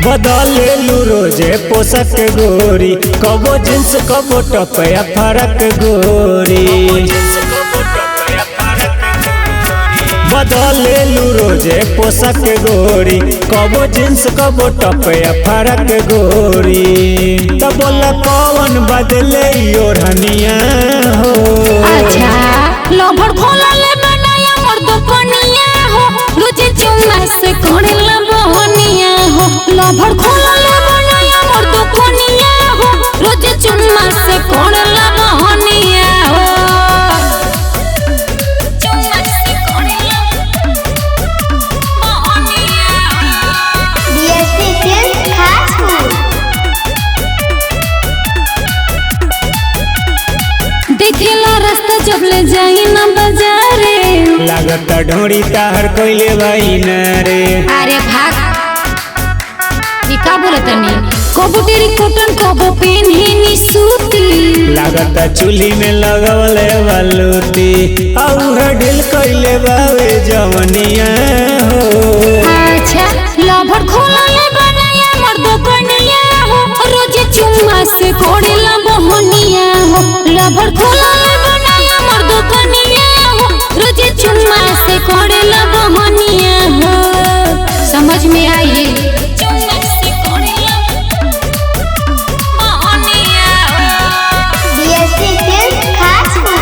बदले लू रोजे पोषक गोरी, कबो जींस कबो टॉप या फरक गोरी। बदले लू रोजे पोषक गोरी, कबो जींस कबो टॉप या फरक गोरी। तब बोला कौन बदले ओढ़निया हो। अच्छा लभर खोला ले बनाया मोर दुपनिया हो, रोजे चुम्मा से कोड़ला बहनिया हो। लभर खोला ले बनाया मोर दुपनिया हो, रोजे चुम्मा से कोड़ला बहनिया हो। चुम्मा से कोड़ला बहनिया हो। DSP film Khaspur. देखेला रास्ता जब ले जाई ना बाजारे, लागत ढोड़ी ताहर कोइले भाई न रे। अरे भाग का बोलतनी कबो तेरी कोटन कबो पेनहिनी सूती। लागत चूल्ही में लगवले बालूती, और ढील कइले बावे जवनिया हो। अच्छा लभर खोला ले बनाया मोर दुपनिया हो, रोजे चुम्मा से कोड़ेला बहनिया हो। लभर खोला ले बनाया मोर दुपनिया हो, रोजे चुम्मा से कोड़ेला बहनिया हो। समझ में आई? चुम्मा से कोड़ेला बहनिया हो। DSP film Khaspur.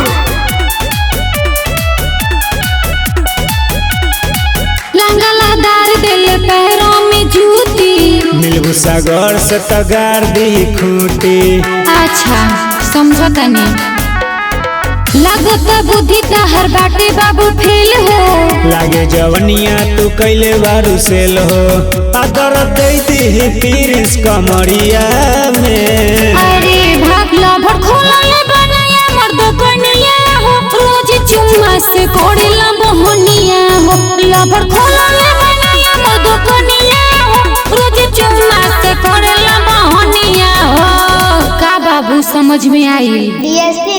लंगलादार दिल पैरों में जूती। मिलबू सागर से तगार दी खूटी। अच्छा समझो तनी लागत बुद्धि तहर बाटे बाबू फेल हो। लागे जवनिया तू कैले बारू सेल हो, अदर दी पीरिस कमरिया में। अरे भाग लभर खोला ले बनाया मोर दुपनिया हो, रोज चुम्मा से कोड़ेला बहनिया हो। लभर खोला ले बनाया मोर दुपनिया हो, रोज चुम्मा से कोड़ेला बहनिया हो। का बाबू समझ में आई? डीएसपी